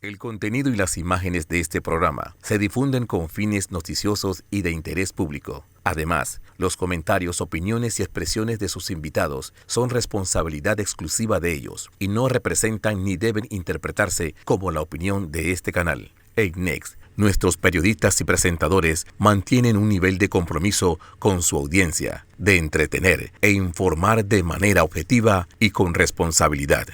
El contenido y las imágenes de este programa se difunden con fines noticiosos y de interés público. Además, los comentarios, opiniones y expresiones de sus invitados son responsabilidad exclusiva de ellos y no representan ni deben interpretarse como la opinión de este canal. EICNEX, nuestros periodistas y presentadores mantienen un nivel de compromiso con su audiencia, de entretener e informar de manera objetiva y con responsabilidad.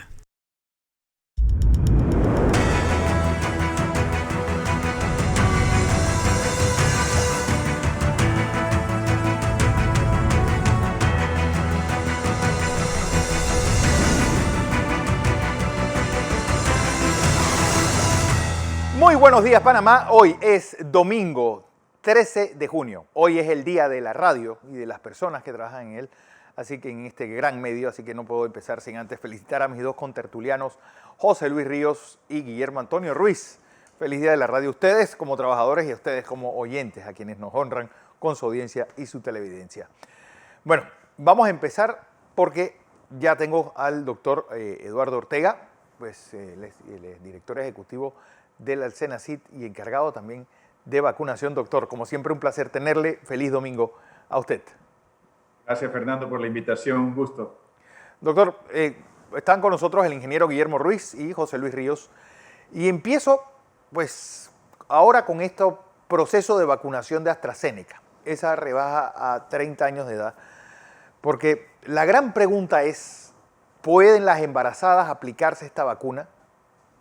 Muy buenos días, Panamá. Hoy es domingo 13 de junio. Hoy es el día de la radio y de las personas que trabajan en él, así que en este gran medio, así que no puedo empezar sin antes felicitar a mis dos contertulianos, José Luis Ríos y Guillermo Antonio Ruiz. Feliz día de la radio a ustedes como trabajadores y a ustedes como oyentes, a quienes nos honran con su audiencia y su televidencia. Bueno, vamos a empezar porque ya tengo al doctor Eduardo Ortega, pues él es director ejecutivo del Alcenacid y encargado también de vacunación. Doctor, como siempre un placer tenerle. Feliz domingo a usted. Gracias, Fernando, por la invitación. Un gusto. Doctor, están con nosotros el ingeniero Guillermo Ruiz y José Luis Ríos. Y empiezo, pues, ahora con este proceso de vacunación de AstraZeneca, esa rebaja a 30 años de edad, porque la gran pregunta es, ¿pueden las embarazadas aplicarse esta vacuna?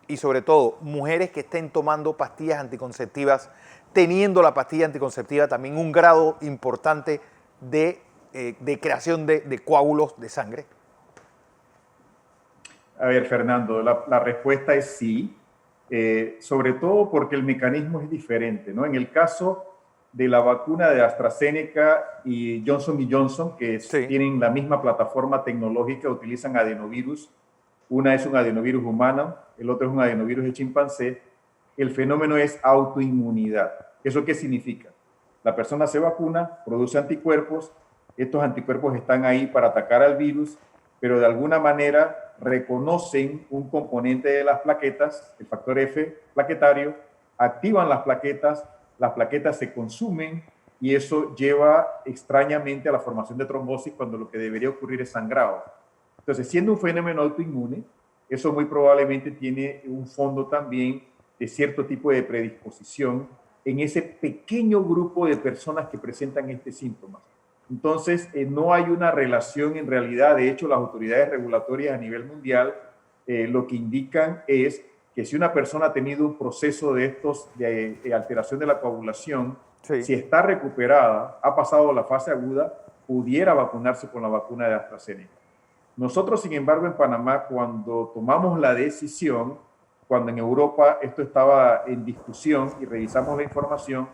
Y sobre todo, mujeres que estén tomando pastillas anticonceptivas, teniendo la pastilla anticonceptiva también un grado importante de creación de coágulos de sangre. A ver, Fernando, la respuesta es sí, sobre todo porque el mecanismo es diferente, ¿no? En el caso de la vacuna de AstraZeneca y Johnson Johnson, que sí tienen la misma plataforma tecnológica, utilizan adenovirus. Una es un adenovirus humano, el otro es un adenovirus de chimpancé. El fenómeno es autoinmunidad. ¿Eso qué significa? La persona se vacuna, produce anticuerpos, estos anticuerpos están ahí para atacar al virus, pero de alguna manera reconocen un componente de las plaquetas, el factor F plaquetario, activan las plaquetas se consumen y eso lleva extrañamente a la formación de trombosis cuando lo que debería ocurrir es sangrado. Entonces, siendo un fenómeno autoinmune, eso muy probablemente tiene un fondo también de cierto tipo de predisposición en ese pequeño grupo de personas que presentan este síntoma. Entonces, no hay una relación en realidad. De hecho, las autoridades regulatorias a nivel mundial lo que indican es que si una persona ha tenido un proceso de estos de alteración de la coagulación, si está recuperada, ha pasado la fase aguda, pudiera vacunarse con la vacuna de AstraZeneca. Nosotros, sin embargo, en Panamá, cuando tomamos la decisión, cuando en Europa esto estaba en discusión y revisamos la información,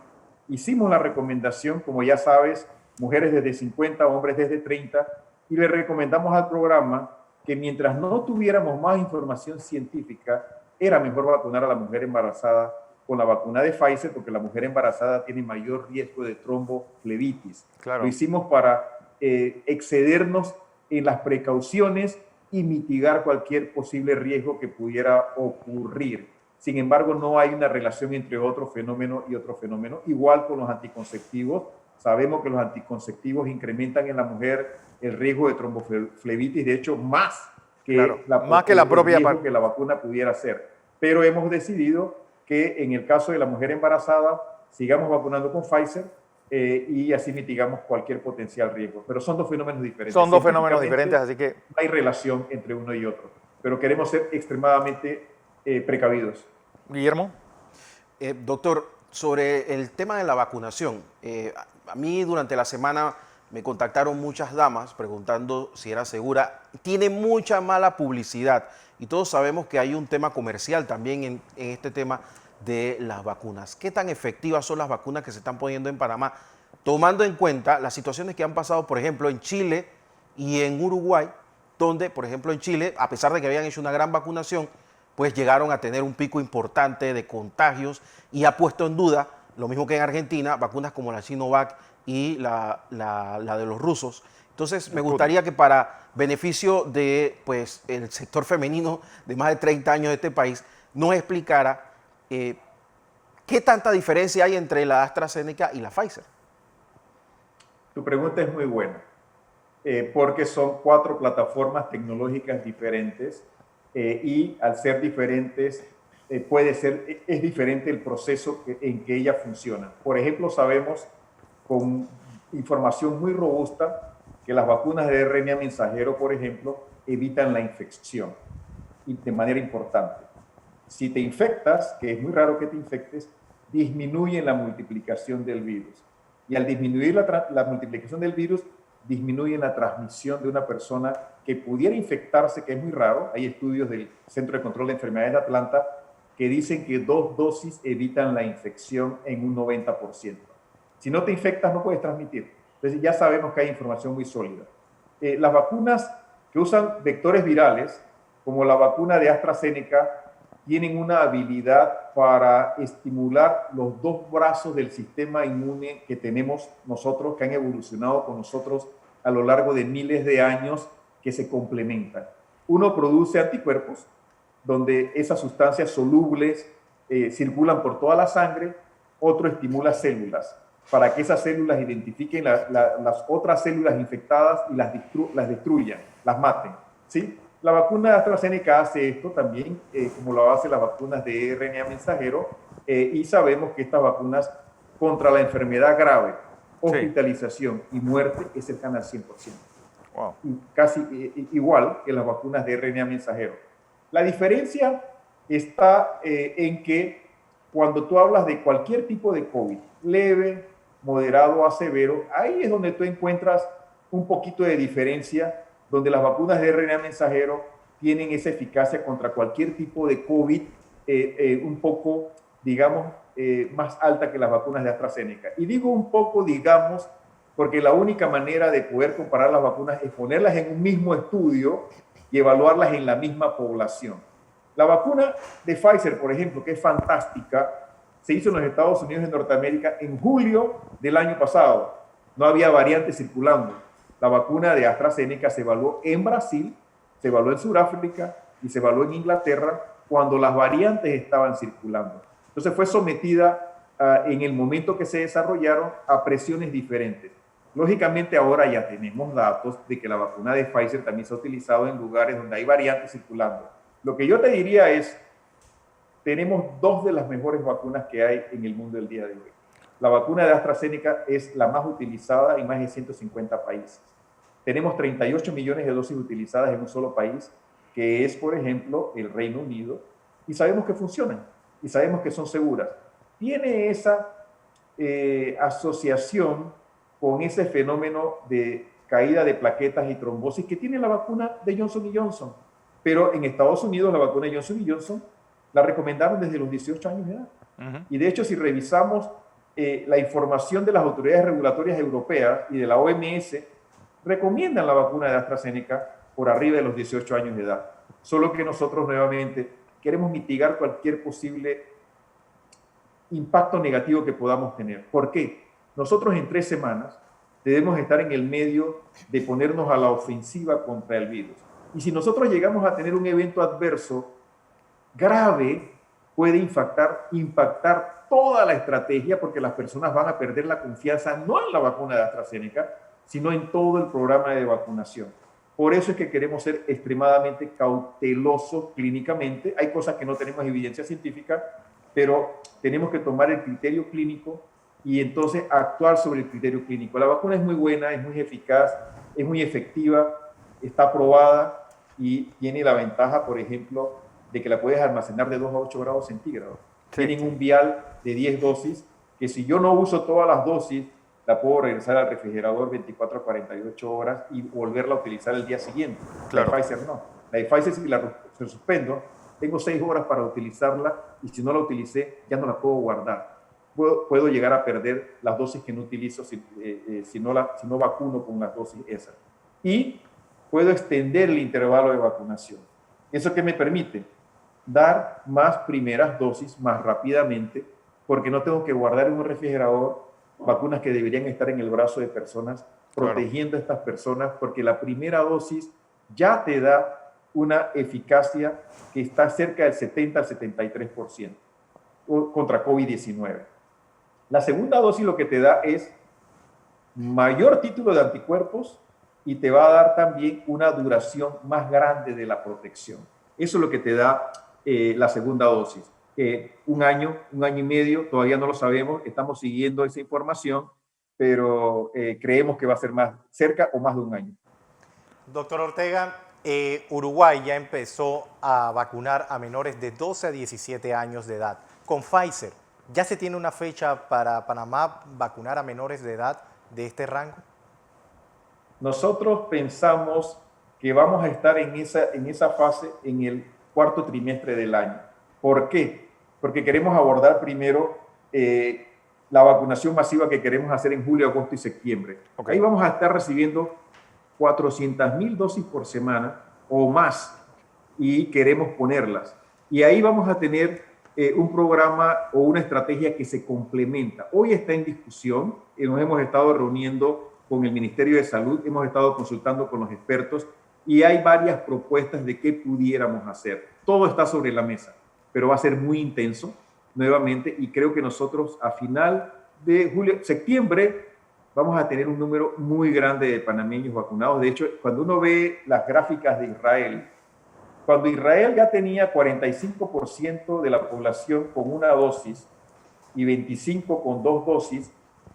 hicimos la recomendación, como ya sabes, mujeres desde 50, hombres desde 30, y le recomendamos al programa que mientras no tuviéramos más información científica, era mejor vacunar a la mujer embarazada con la vacuna de Pfizer, porque la mujer embarazada tiene mayor riesgo de tromboflebitis. Claro. Lo hicimos para excedernos en las precauciones y mitigar cualquier posible riesgo que pudiera ocurrir. Sin embargo, no hay una relación entre otro fenómeno y otro fenómeno. Igual con los anticonceptivos. Sabemos que los anticonceptivos incrementan en la mujer el riesgo de tromboflebitis, de hecho, más que la propia que la vacuna pudiera hacer. Pero hemos decidido que en el caso de la mujer embarazada sigamos vacunando con Pfizer y así mitigamos cualquier potencial riesgo. Pero son dos fenómenos diferentes. Son dos fenómenos diferentes, así que no hay relación entre uno y otro. Pero queremos ser extremadamente precavidos. Guillermo. Doctor, sobre el tema de la vacunación, a mí durante la semana me contactaron muchas damas preguntando si era segura. Tiene mucha mala publicidad y todos sabemos que hay un tema comercial también en este tema de las vacunas. ¿Qué tan efectivas son las vacunas que se están poniendo en Panamá, tomando en cuenta las situaciones que han pasado, por ejemplo, en Chile y en Uruguay, donde, por ejemplo, en Chile, a pesar de que habían hecho una gran vacunación, pues llegaron a tener un pico importante de contagios y ha puesto en duda, lo mismo que en Argentina, vacunas como la Sinovac y la de los rusos. Entonces, me gustaría que para beneficio de pues, el sector femenino de más de 30 años de este país, nos explicara qué tanta diferencia hay entre la AstraZeneca y la Pfizer. Tu pregunta es muy buena, porque son 4 plataformas tecnológicas diferentes y al ser diferentes, es diferente el proceso en que ellas funcionan. Por ejemplo, sabemos con información muy robusta que las vacunas de RNA mensajero, por ejemplo, evitan la infección y de manera importante. Si te infectas, que es muy raro que te infectes, disminuyen la multiplicación del virus. Y al disminuir la multiplicación del virus, disminuyen la transmisión de una persona que pudiera infectarse, que es muy raro. Hay estudios del Centro de Control de Enfermedades de Atlanta que dicen que 2 dosis evitan la infección en un 90%. Si no te infectas, no puedes transmitir. Entonces ya sabemos que hay información muy sólida. Las vacunas que usan vectores virales, como la vacuna de AstraZeneca, tienen una habilidad para estimular los 2 brazos del sistema inmune que tenemos nosotros, que han evolucionado con nosotros a lo largo de miles de años, que se complementan. Uno produce anticuerpos, donde esas sustancias solubles circulan por toda la sangre. Otro estimula células, para que esas células identifiquen las otras células infectadas y las destruyan, las maten, ¿sí? La vacuna de AstraZeneca hace esto también, como lo hacen las vacunas de RNA mensajero, y sabemos que estas vacunas contra la enfermedad grave, hospitalización y muerte es cercana al 100%. Wow. Y casi igual que las vacunas de RNA mensajero. La diferencia está en que cuando tú hablas de cualquier tipo de COVID, leve, moderado a severo, ahí es donde tú encuentras un poquito de diferencia, donde las vacunas de RNA mensajero tienen esa eficacia contra cualquier tipo de COVID un poco, digamos, más alta que las vacunas de AstraZeneca. Y digo un poco, digamos, porque la única manera de poder comparar las vacunas es ponerlas en un mismo estudio y evaluarlas en la misma población. La vacuna de Pfizer, por ejemplo, que es fantástica, se hizo en los Estados Unidos de Norteamérica en julio del año pasado. No había variantes circulando. La vacuna de AstraZeneca se evaluó en Brasil, se evaluó en Sudáfrica y se evaluó en Inglaterra cuando las variantes estaban circulando. Entonces fue sometida en el momento que se desarrollaron a presiones diferentes. Lógicamente ahora ya tenemos datos de que la vacuna de Pfizer también se ha utilizado en lugares donde hay variantes circulando. Lo que yo te diría es, tenemos 2 de las mejores vacunas que hay en el mundo el día de hoy. La vacuna de AstraZeneca es la más utilizada en más de 150 países. Tenemos 38 millones de dosis utilizadas en un solo país, que es, por ejemplo, el Reino Unido, y sabemos que funcionan, y sabemos que son seguras. Tiene esa asociación con ese fenómeno de caída de plaquetas y trombosis que tiene la vacuna de Johnson & Johnson. Pero en Estados Unidos la vacuna de Johnson & Johnson la recomendaron desde los 18 años de edad. Y de hecho, si revisamos la información de las autoridades regulatorias europeas y de la OMS, recomiendan la vacuna de AstraZeneca por arriba de los 18 años de edad. Solo que nosotros nuevamente queremos mitigar cualquier posible impacto negativo que podamos tener. ¿Por qué? Nosotros en 3 semanas debemos estar en el medio de ponernos a la ofensiva contra el virus. Y si nosotros llegamos a tener un evento adverso grave, puede impactar toda la estrategia, porque las personas van a perder la confianza no en la vacuna de AstraZeneca, sino en todo el programa de vacunación. Por eso es que queremos ser extremadamente cautelosos clínicamente. Hay cosas que no tenemos evidencia científica, pero tenemos que tomar el criterio clínico y entonces actuar sobre el criterio clínico. La vacuna es muy buena, es muy eficaz, es muy efectiva, está aprobada y tiene la ventaja, por ejemplo, de que la puedes almacenar de 2 a 8 grados centígrados. Sí. Tienen un vial de 10 dosis, que si yo no uso todas las dosis, la puedo regresar al refrigerador 24 a 48 horas y volverla a utilizar el día siguiente. Claro. La de Pfizer no. La de Pfizer, si la suspendo, tengo 6 horas para utilizarla y si no la utilicé, ya no la puedo guardar. Puedo llegar a perder las dosis que no utilizo si no vacuno con las dosis esas. Y puedo extender el intervalo de vacunación. ¿Eso qué me permite? Dar más primeras dosis más rápidamente, porque no tengo que guardar en un refrigerador vacunas que deberían estar en el brazo de personas, protegiendo a estas personas, porque la primera dosis ya te da una eficacia que está cerca del 70 al 73% contra COVID-19. La segunda dosis lo que te da es mayor título de anticuerpos y te va a dar también una duración más grande de la protección. Eso es lo que te da la segunda dosis. Un año y medio, todavía no lo sabemos, estamos siguiendo esa información, pero creemos que va a ser más cerca o más de un año. Doctor Ortega, Uruguay ya empezó a vacunar a menores de 12 a 17 años de edad con Pfizer. ¿Ya se tiene una fecha para Panamá vacunar a menores de edad de este rango? Nosotros pensamos que vamos a estar en esa fase en el cuarto trimestre del año. ¿Por qué? Porque queremos abordar primero la vacunación masiva que queremos hacer en julio, agosto y septiembre. Okay. Ahí vamos a estar recibiendo 400,000 dosis por semana o más y queremos ponerlas. Y ahí vamos a tener un programa o una estrategia que se complementa. Hoy está en discusión, nos hemos estado reuniendo con el Ministerio de Salud, hemos estado consultando con los expertos y hay varias propuestas de qué pudiéramos hacer. Todo está sobre la mesa, pero va a ser muy intenso nuevamente y creo que nosotros a final de julio, septiembre, vamos a tener un número muy grande de panameños vacunados. De hecho, cuando uno ve las gráficas de Israel, cuando Israel ya tenía 45% de la población con una dosis y 25% con 2 dosis,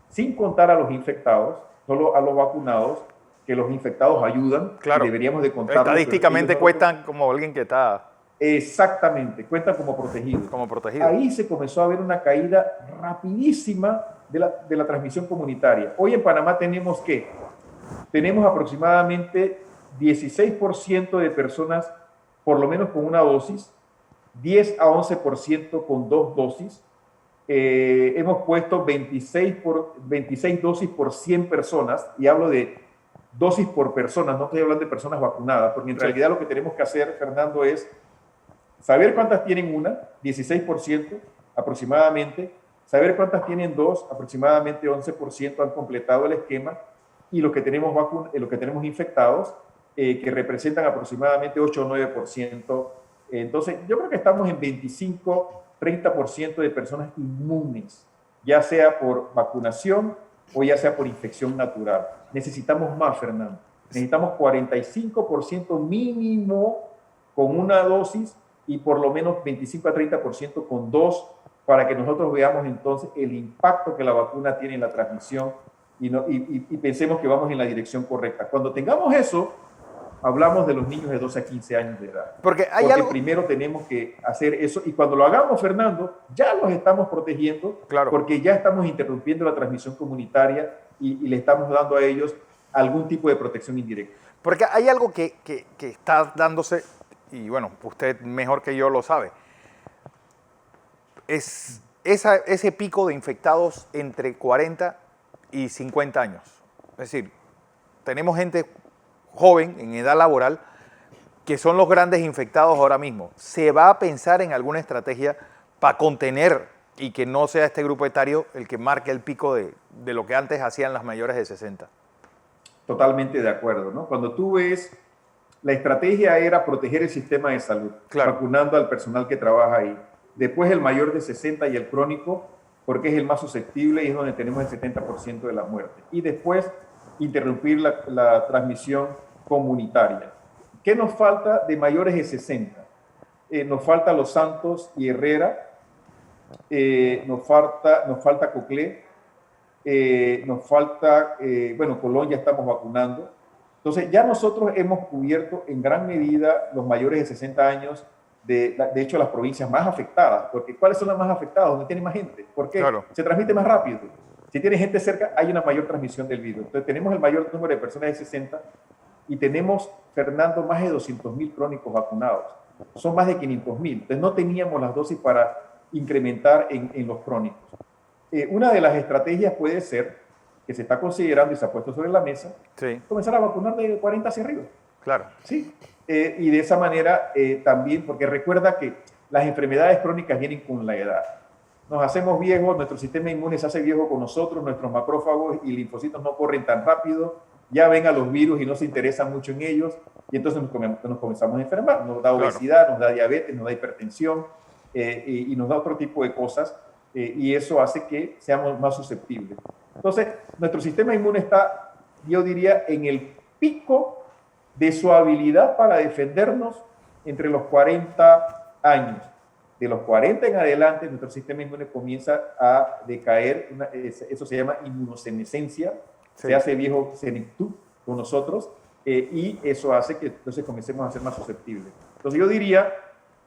sin contar a los infectados, solo a los vacunados, que los infectados ayudan, claro, y deberíamos de contar. Estadísticamente cuentan como alguien que está... Exactamente, cuentan como protegidos. Como protegidos. Ahí se comenzó a ver una caída rapidísima de la transmisión comunitaria. Hoy en Panamá tenemos aproximadamente 16% de personas por lo menos con una dosis, 10 a 11% con 2 dosis. Hemos puesto 26 dosis por 100 personas, y hablo de dosis por persona, no estoy hablando de personas vacunadas, porque en realidad lo que tenemos que hacer, Fernando, es saber cuántas tienen una, 16% aproximadamente, saber cuántas tienen 2, aproximadamente 11% han completado el esquema, y los que tenemos infectados, que representan aproximadamente 8 o 9%. Entonces, yo creo que estamos en 25-30% de personas inmunes, ya sea por vacunación o ya sea por infección natural. Necesitamos más, Fernando. Necesitamos 45% mínimo con una dosis y por lo menos 25 a 30% con 2, para que nosotros veamos entonces el impacto que la vacuna tiene en la transmisión y pensemos que vamos en la dirección correcta. Cuando tengamos eso, hablamos de los niños de 12 a 15 años de edad. Porque primero tenemos que hacer eso, y cuando lo hagamos, Fernando, ya los estamos protegiendo, claro, porque ya estamos interrumpiendo la transmisión comunitaria y le estamos dando a ellos algún tipo de protección indirecta. Porque hay algo que está dándose, y bueno, usted mejor que yo lo sabe, es ese pico de infectados entre 40 y 50 años. Es decir, tenemos gente joven, en edad laboral, que son los grandes infectados ahora mismo. ¿Se va a pensar en alguna estrategia para contener y que no sea este grupo etario el que marque el pico de lo que antes hacían las mayores de 60? Totalmente de acuerdo, ¿no? Cuando tú ves, la estrategia era proteger el sistema de salud, claro, vacunando al personal que trabaja ahí. Después el mayor de 60 y el crónico, porque es el más susceptible y es donde tenemos el 70% de la muerte. Y después interrumpir la transmisión comunitaria. ¿Qué nos falta de mayores de 60? Nos falta Los Santos y Herrera, nos falta Coclé, nos falta, Colón ya estamos vacunando. Entonces ya nosotros hemos cubierto en gran medida los mayores de 60 años, de hecho las provincias más afectadas, porque ¿cuáles son las más afectadas? Donde tiene más gente. ¿Por qué? Claro. Se transmite más rápido. Si tiene gente cerca, hay una mayor transmisión del virus. Entonces, tenemos el mayor número de personas de 60 y tenemos, Fernando, más de 200,000 crónicos vacunados. Son más de 500,000. Entonces, no teníamos las dosis para incrementar en los crónicos. Una de las estrategias puede ser, que se está considerando y se ha puesto sobre la mesa, sí, comenzar a vacunar de 40 hacia arriba. Claro. Sí. Y de esa manera también, porque recuerda que las enfermedades crónicas vienen con la edad. Nos hacemos viejos, nuestro sistema inmune se hace viejo con nosotros, nuestros macrófagos y linfocitos no corren tan rápido, ya ven a los virus y no se interesan mucho en ellos, y entonces nos comenzamos a enfermar. Nos da obesidad, nos da diabetes, nos da hipertensión, y nos da otro tipo de cosas, y eso hace que seamos más susceptibles. Entonces, nuestro sistema inmune está, yo diría, en el pico de su habilidad para defendernos entre los 40 años. De los 40 en adelante, nuestro sistema inmune comienza a decaer, eso se llama inmunosenescencia, se hace viejo senectud con nosotros, y eso hace que entonces comencemos a ser más susceptibles. Entonces yo diría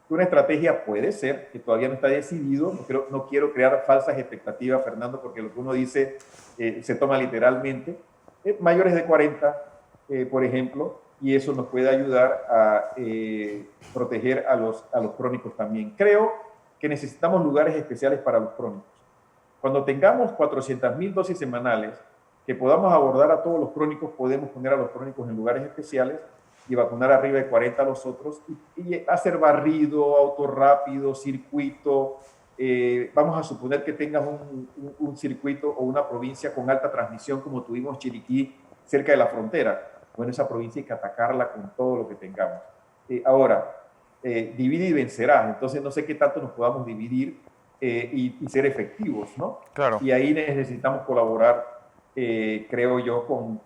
que una estrategia puede ser, que todavía no está decidido, no quiero crear falsas expectativas, Fernando, porque lo que uno dice se toma literalmente, mayores de 40, por ejemplo, y eso nos puede ayudar a proteger a los crónicos también. Creo que necesitamos lugares especiales para los crónicos. Cuando tengamos 400.000 dosis semanales, que podamos abordar a todos los crónicos, podemos poner a los crónicos en lugares especiales y vacunar arriba de 40 a los otros, y hacer barrido, auto rápido, circuito. Vamos a suponer que tengas un circuito o una provincia con alta transmisión, como tuvimos Chiriquí, cerca de la frontera. Bueno, esa provincia hay que atacarla con todo lo que tengamos. Ahora, divide y vencerás. Entonces, no sé qué tanto nos podamos dividir y ser efectivos, ¿no? Claro. Y ahí necesitamos colaborar, creo yo, con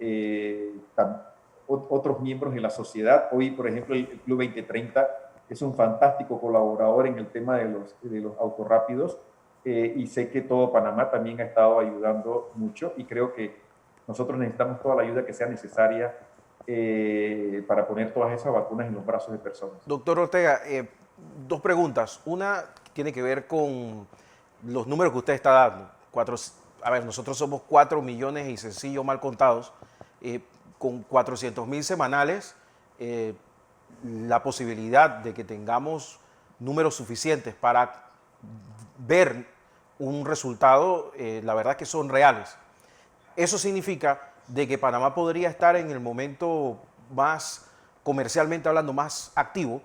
otros miembros de la sociedad. Hoy, por ejemplo, el Club 2030 es un fantástico colaborador en el tema de los autorrápidos, y sé que todo Panamá también ha estado ayudando mucho, y creo que nosotros necesitamos toda la ayuda que sea necesaria para poner todas esas vacunas en los brazos de personas. Doctor Ortega, dos preguntas. Una tiene que ver con los números que usted está dando. Nosotros somos 4 millones y sencillo mal contados. Con 400.000 semanales, la posibilidad de que tengamos números suficientes para ver un resultado, la verdad que son reales. Eso significa de que Panamá podría estar en el momento más, comercialmente hablando, más activo,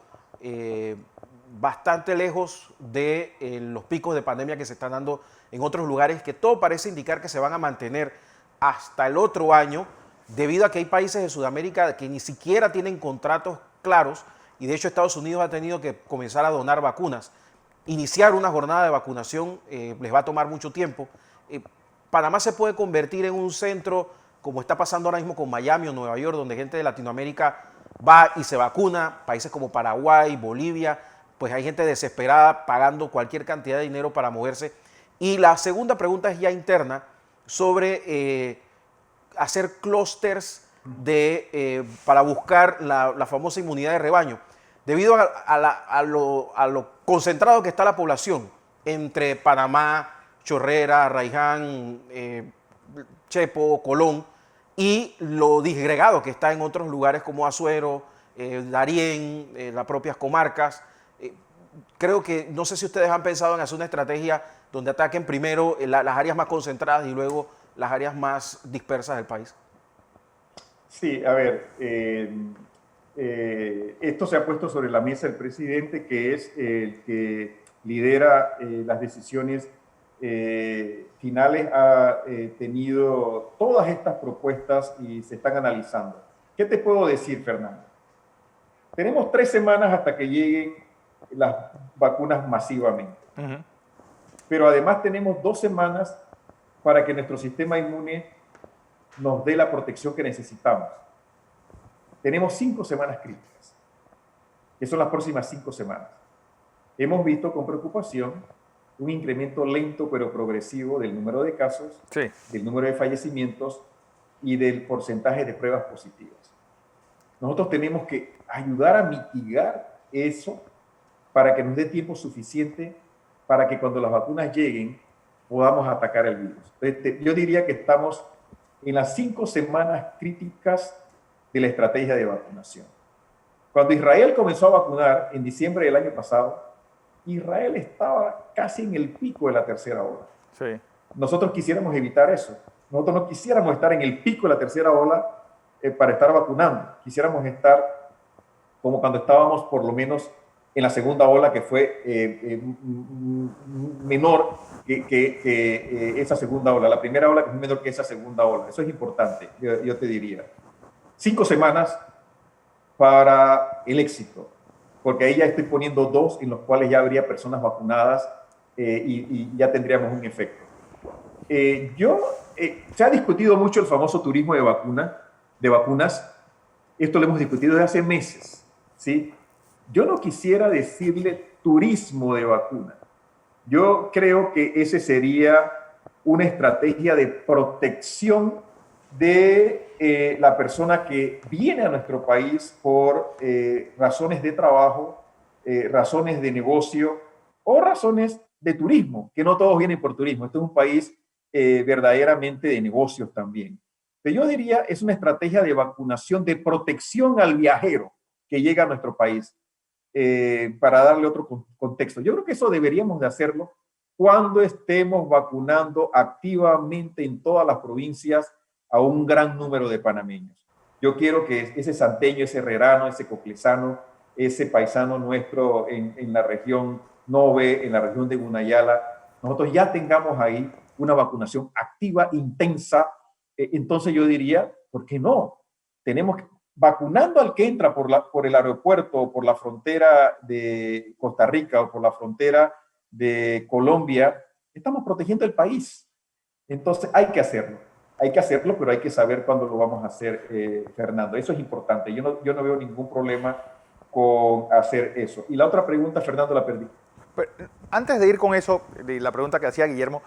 bastante lejos de los picos de pandemia que se están dando en otros lugares, que todo parece indicar que se van a mantener hasta el otro año, debido a que hay países de Sudamérica que ni siquiera tienen contratos claros, y de hecho Estados Unidos ha tenido que comenzar a donar vacunas. Iniciar una jornada de vacunación les va a tomar mucho tiempo. Panamá se puede convertir en un centro, como está pasando ahora mismo con Miami o Nueva York, donde gente de Latinoamérica va y se vacuna. Países como Paraguay, Bolivia, pues hay gente desesperada pagando cualquier cantidad de dinero para moverse. Y la segunda pregunta es ya interna, sobre hacer clústeres para buscar la famosa inmunidad de rebaño. Debido a lo concentrado que está la población entre Panamá, Chorrera, Raiján, Chepo, Colón, y lo disgregado que está en otros lugares como Azuero, Darién, las propias comarcas. Creo que, no sé si ustedes han pensado en hacer una estrategia donde ataquen primero las áreas más concentradas y luego las áreas más dispersas del país. Sí, a ver, esto se ha puesto sobre la mesa el presidente, que es el que lidera las decisiones finales. Ha tenido todas estas propuestas y se están analizando. ¿Qué te puedo decir, Fernando? Tenemos 3 semanas hasta que lleguen las vacunas masivamente. Pero además tenemos 2 semanas para que nuestro sistema inmune nos dé la protección que necesitamos. Tenemos 5 semanas críticas, que son las próximas 5 semanas. Hemos visto con preocupación un incremento lento pero progresivo del número de casos, sí, del número de fallecimientos y del porcentaje de pruebas positivas. Nosotros tenemos que ayudar a mitigar eso para que nos dé tiempo suficiente para que cuando las vacunas lleguen podamos atacar el virus. Entonces, yo diría que estamos en las 5 semanas críticas de la estrategia de vacunación. Cuando Israel comenzó a vacunar en diciembre del año pasado, Israel estaba casi en el pico de la tercera ola. Sí. Nosotros quisiéramos evitar eso. Nosotros no quisiéramos estar en el pico de la tercera ola para estar vacunando. Quisiéramos estar como cuando estábamos por lo menos en la segunda ola, que fue menor que esa segunda ola. La primera ola que fue menor que esa segunda ola. Eso es importante, yo te diría. 5 semanas para el éxito, porque ahí ya estoy poniendo 2 en los cuales ya habría personas vacunadas y ya tendríamos un efecto. Se ha discutido mucho el famoso turismo de vacunas. Esto lo hemos discutido desde hace meses, ¿sí? Yo no quisiera decirle turismo de vacuna. Yo creo que ese sería una estrategia de protección de la persona que viene a nuestro país por razones de trabajo, razones de negocio o razones de turismo, que no todos vienen por turismo. Este es un país verdaderamente de negocios también. Pero yo diría es una estrategia de vacunación, de protección al viajero que llega a nuestro país, para darle otro contexto. Yo creo que eso deberíamos de hacerlo cuando estemos vacunando activamente en todas las provincias a un gran número de panameños. Yo quiero que ese santeño, ese herrerano, ese coclesano, ese paisano nuestro en la región Nove, en la región de Gunayala, nosotros ya tengamos ahí una vacunación activa, intensa. Entonces yo diría, ¿por qué no? Tenemos que, vacunando al que entra por el aeropuerto o por la frontera de Costa Rica o por la frontera de Colombia, estamos protegiendo el país. Entonces hay que hacerlo, pero hay que saber cuándo lo vamos a hacer, Fernando. Eso es importante. Yo no veo ningún problema con hacer eso. Y la otra pregunta, Fernando, la perdí. Pero, antes de ir con eso, de la pregunta que hacía Guillermo,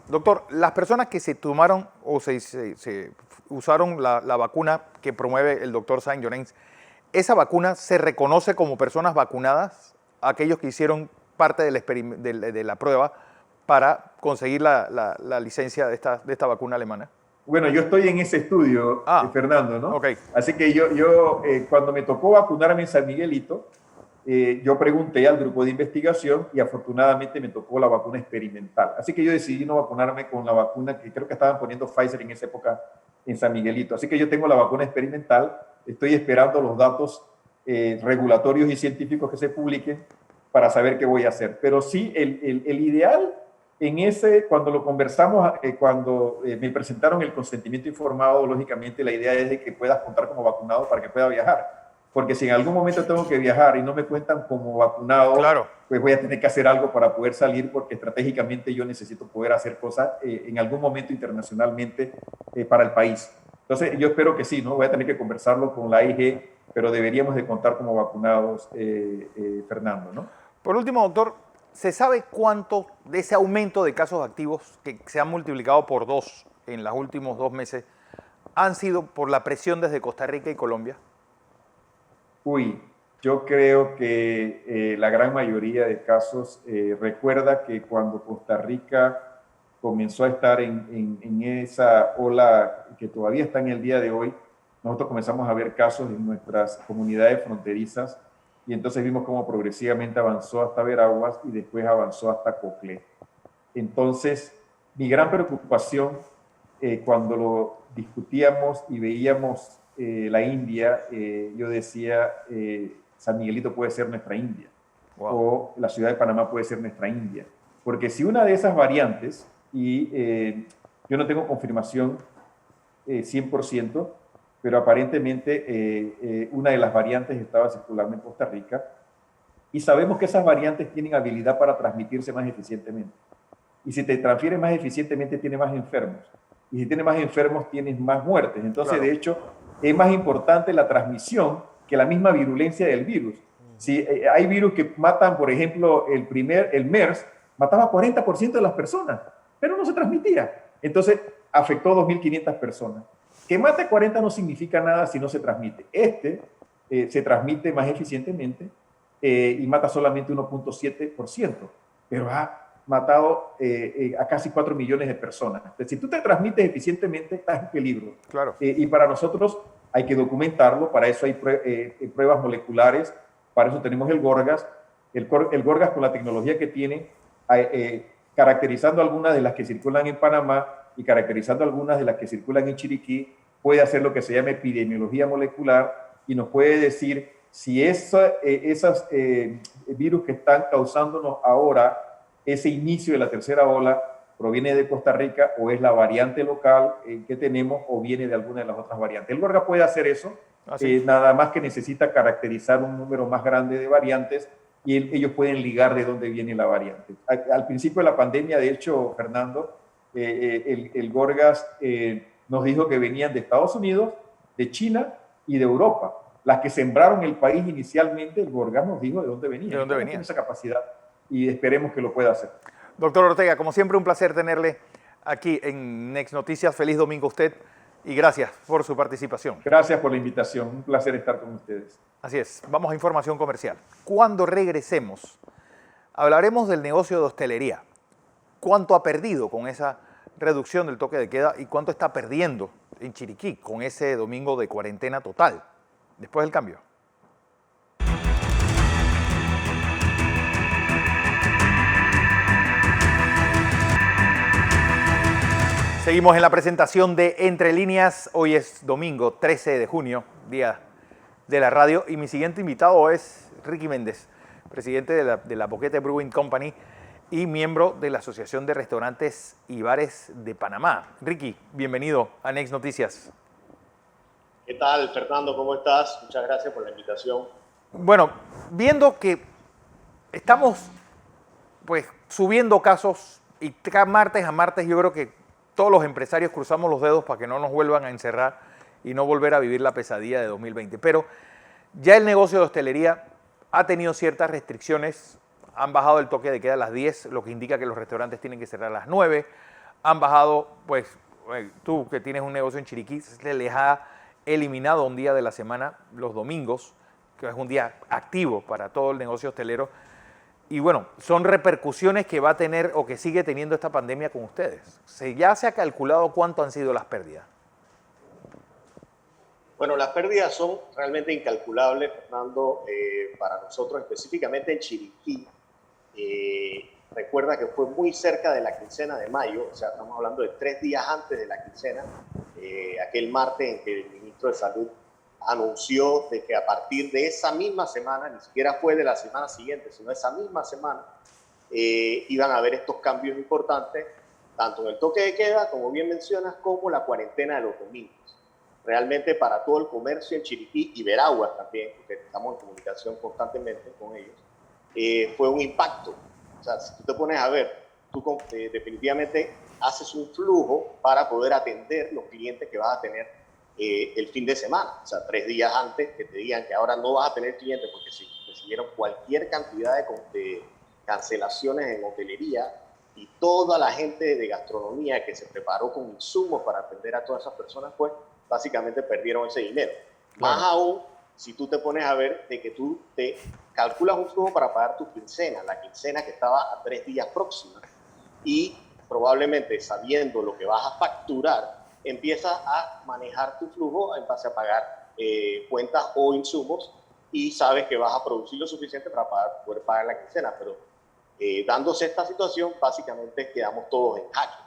doctor, las personas que se tomaron o se usaron la vacuna que promueve el doctor Saint Llorens, ¿esa vacuna se reconoce como personas vacunadas? Aquellos que hicieron parte de la prueba para conseguir la licencia de esta vacuna alemana. Bueno, yo estoy en ese estudio, Fernando, ¿no? Okay. Así que yo cuando me tocó vacunarme en San Miguelito, yo pregunté al grupo de investigación y afortunadamente me tocó la vacuna experimental. Así que yo decidí no vacunarme con la vacuna que creo que estaban poniendo Pfizer en esa época en San Miguelito. Así que yo tengo la vacuna experimental, estoy esperando los datos regulatorios y científicos que se publiquen para saber qué voy a hacer. Pero sí, el ideal en ese, cuando lo conversamos, cuando me presentaron el consentimiento informado, lógicamente la idea es de que puedas contar como vacunado para que pueda viajar. Porque si en algún momento tengo que viajar y no me cuentan como vacunado, claro, pues voy a tener que hacer algo para poder salir, porque estratégicamente yo necesito poder hacer cosas en algún momento internacionalmente para el país. Entonces yo espero que sí, ¿no? Voy a tener que conversarlo con la AIG, pero deberíamos de contar como vacunados, Fernando, ¿no? Por último, doctor, ¿se sabe cuánto de ese aumento de casos activos que se han multiplicado por 2 en los últimos 2 meses han sido por la presión desde Costa Rica y Colombia? Yo creo que la gran mayoría de casos, recuerda que cuando Costa Rica comenzó a estar en esa ola que todavía está en el día de hoy, nosotros comenzamos a ver casos en nuestras comunidades fronterizas y entonces vimos cómo progresivamente avanzó hasta Veraguas y después avanzó hasta Coclé. Entonces, mi gran preocupación cuando lo discutíamos y veíamos la India, yo decía, San Miguelito puede ser nuestra India, o la ciudad de Panamá puede ser nuestra India, porque si una de esas variantes, y yo no tengo confirmación 100%, pero aparentemente una de las variantes estaba circulando en Costa Rica, y sabemos que esas variantes tienen habilidad para transmitirse más eficientemente, y si te transfiere más eficientemente tiene más enfermos, y si tiene más enfermos tienes más muertes. Entonces, claro, de hecho, es más importante la transmisión que la misma virulencia del virus. Si hay virus que matan, por ejemplo, el MERS, mataba 40% de las personas, pero no se transmitía. Entonces, afectó a 2.500 personas. Que mate 40 no significa nada si no se transmite. Se transmite más eficientemente y mata solamente 1.7%, pero ha matado a casi 4 millones de personas. Entonces, si tú te transmites eficientemente, estás en peligro. Claro. Y para nosotros hay que documentarlo, para eso hay pruebas moleculares, para eso tenemos el Gorgas. El Gorgas, con la tecnología que tiene, caracterizando algunas de las que circulan en Panamá y caracterizando algunas de las que circulan en Chiriquí, puede hacer lo que se llama epidemiología molecular y nos puede decir si esos virus que están causándonos ahora ese inicio de la tercera ola proviene de Costa Rica o es la variante local que tenemos o viene de alguna de las otras variantes. El Gorgas puede hacer eso, nada más que necesita caracterizar un número más grande de variantes y ellos pueden ligar de dónde viene la variante. Al principio de la pandemia, de hecho, Fernando, el Gorgas nos dijo que venían de Estados Unidos, de China y de Europa. Las que sembraron el país inicialmente, el Gorgas nos dijo de dónde venían. ¿De dónde venían? Tiene esa capacidad y esperemos que lo pueda hacer. Doctor Ortega, como siempre, un placer tenerle aquí en Next Noticias. Feliz domingo a usted y gracias por su participación. Gracias por la invitación. Un placer estar con ustedes. Así es. Vamos a información comercial. Cuando regresemos, hablaremos del negocio de hostelería. ¿Cuánto ha perdido con esa reducción del toque de queda y cuánto está perdiendo en Chiriquí con ese domingo de cuarentena total? Después del cambio. Seguimos en la presentación de Entre Líneas. Hoy es domingo 13 de junio, día de la radio. Y mi siguiente invitado es Ricky Méndez, presidente de la Boquete Brewing Company y miembro de la Asociación de Restaurantes y Bares de Panamá. Ricky, bienvenido a Next Noticias. ¿Qué tal, Fernando? ¿Cómo estás? Muchas gracias por la invitación. Bueno, viendo que estamos pues subiendo casos y martes a martes yo creo que todos los empresarios cruzamos los dedos para que no nos vuelvan a encerrar y no volver a vivir la pesadilla de 2020. Pero ya el negocio de hostelería ha tenido ciertas restricciones. Han bajado el toque de queda a las 10, lo que indica que los restaurantes tienen que cerrar a las 9. Han bajado, pues, tú que tienes un negocio en Chiriquí, se les ha eliminado un día de la semana, los domingos, que es un día activo para todo el negocio hostelero. Y bueno, son repercusiones que va a tener o que sigue teniendo esta pandemia con ustedes. ¿Ya se ha calculado cuánto han sido las pérdidas? Bueno, las pérdidas son realmente incalculables, Fernando, para nosotros específicamente en Chiriquí. Recuerda que fue muy cerca de la quincena de mayo, o sea, estamos hablando de 3 días antes de la quincena, aquel martes en que el ministro de Salud anunció de que a partir de esa misma semana, ni siquiera fue de la semana siguiente, sino esa misma semana, iban a haber estos cambios importantes, tanto en el toque de queda, como bien mencionas, como la cuarentena de los domingos. Realmente para todo el comercio en Chiriquí y Veraguas también, porque estamos en comunicación constantemente con ellos, fue un impacto. O sea, si tú te pones a ver, tú definitivamente haces un flujo para poder atender los clientes que vas a tener el fin de semana, o sea, 3 días antes que te digan que ahora no vas a tener clientes porque si recibieron cualquier cantidad de cancelaciones en hotelería y toda la gente de gastronomía que se preparó con insumos para atender a todas esas personas, pues básicamente perdieron ese dinero. Claro. Más aún, si tú te pones a ver de que tú te calculas un flujo para pagar tu quincena, la quincena que estaba a 3 días próxima, y probablemente sabiendo lo que vas a facturar, empiezas a manejar tu flujo en base a pagar cuentas o insumos y sabes que vas a producir lo suficiente para poder pagar la quincena. Pero dándose esta situación, básicamente quedamos todos en jaque.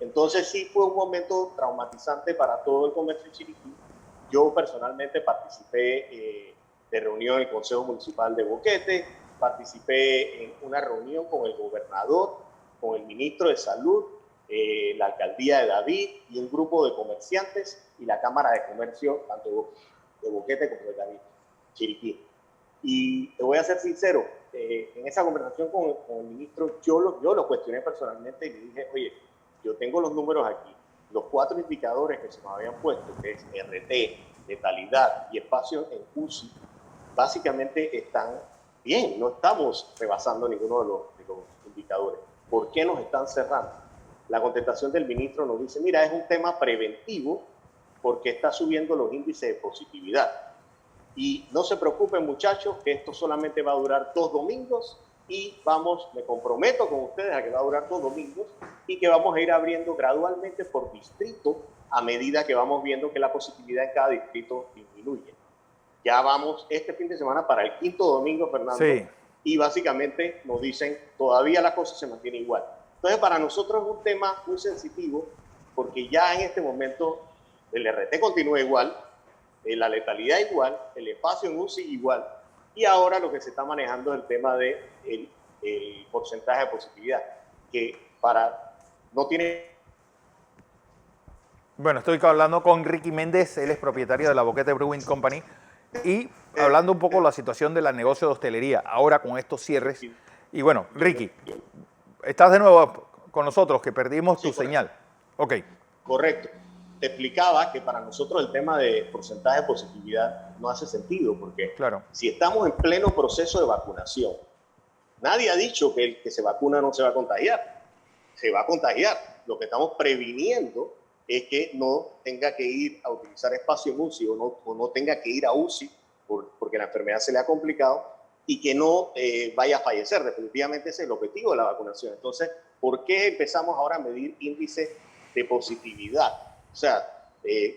Entonces sí fue un momento traumatizante para todo el comercio en Chiriquí. Yo personalmente participé de reunión en el Consejo Municipal de Boquete, participé en una reunión con el gobernador, con el ministro de Salud, la alcaldía de David y un grupo de comerciantes y la Cámara de Comercio, tanto de Boquete como de David, Chiriquí. Y te voy a ser sincero, en esa conversación con el ministro, yo lo cuestioné personalmente y le dije, oye, yo tengo los números aquí, los 4 indicadores que se nos habían puesto, que es RT, letalidad y espacio en UCI, básicamente están bien, no estamos rebasando ninguno de los indicadores. ¿Por qué nos están cerrando? La contestación del ministro nos dice, mira, es un tema preventivo porque está subiendo los índices de positividad. Y no se preocupen, muchachos, que esto solamente va a durar 2 domingos y me comprometo con ustedes a que va a durar 2 domingos y que vamos a ir abriendo gradualmente por distrito a medida que vamos viendo que la positividad en cada distrito disminuye. Ya vamos este fin de semana para el 5º domingo, Fernando, sí. Y básicamente nos dicen, todavía la cosa se mantiene igual. Entonces, para nosotros es un tema muy sensitivo porque ya en este momento el RT continúa igual, la letalidad igual, el espacio en UCI igual, y ahora lo que se está manejando es el tema del el porcentaje de positividad, que para no tiene... Bueno, estoy hablando con Ricky Méndez, él es propietario de la Boquete Brewing Company, y hablando un poco de la situación del negocio de hostelería, ahora con estos cierres. Y bueno, Ricky, estás de nuevo con nosotros, que perdimos tu señal. Ok. Correcto. Te explicaba que para nosotros el tema de porcentaje de positividad no hace sentido, porque claro, si estamos en pleno proceso de vacunación, nadie ha dicho que el que se vacuna no se va a contagiar. Se va a contagiar. Lo que estamos previniendo es que no tenga que ir a utilizar espacio en UCI o no tenga que ir a UCI porque la enfermedad se le ha complicado y que no vaya a fallecer. Definitivamente ese es el objetivo de la vacunación. Entonces, ¿por qué empezamos ahora a medir índices de positividad? O sea,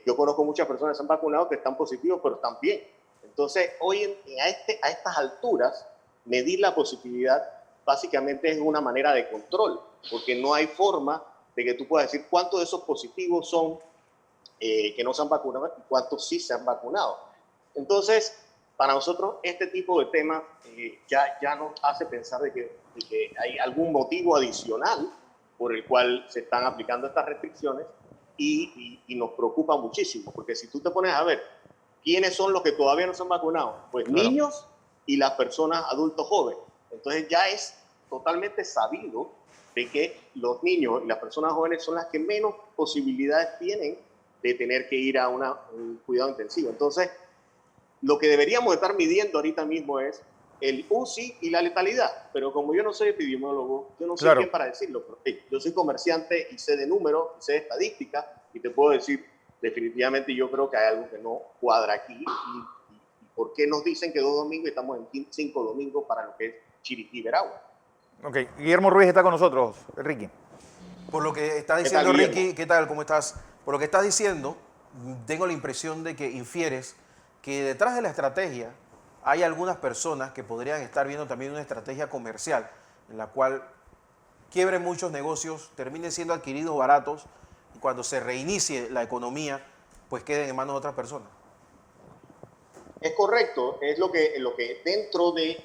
yo conozco muchas personas que se han vacunado que están positivos, pero están bien. Entonces, hoy a estas alturas, medir la positividad básicamente es una manera de control, porque no hay forma de que tú puedas decir cuántos de esos positivos son que no se han vacunado y cuántos sí se han vacunado. Entonces, para nosotros este tipo de temas ya nos hace pensar de que hay algún motivo adicional por el cual se están aplicando estas restricciones y nos preocupa muchísimo, porque si tú te pones a ver quiénes son los que todavía no se han vacunado, pues claro, niños y las personas adultos jóvenes. Entonces ya es totalmente sabido de que los niños y las personas jóvenes son las que menos posibilidades tienen de tener que ir a un cuidado intensivo. Entonces, lo que deberíamos estar midiendo ahorita mismo es el UCI y la letalidad. Pero como yo no soy epidemiólogo, yo no sé quién para decirlo. Pero, yo soy comerciante y sé de números, sé de estadística, y te puedo decir, definitivamente yo creo que hay algo que no cuadra aquí. ¿Y por qué nos dicen que 2 domingos y estamos en 5 domingos para lo que es Chiriquí y Veragua? Ok, Guillermo Ruiz está con nosotros, Ricky. Por lo que está diciendo Ricky, ¿qué tal? ¿Cómo estás? Por lo que estás diciendo, tengo la impresión de que infieres que detrás de la estrategia hay algunas personas que podrían estar viendo también una estrategia comercial en la cual quiebren muchos negocios, terminen siendo adquiridos baratos y cuando se reinicie la economía, pues queden en manos de otras personas. Es correcto, es lo que dentro del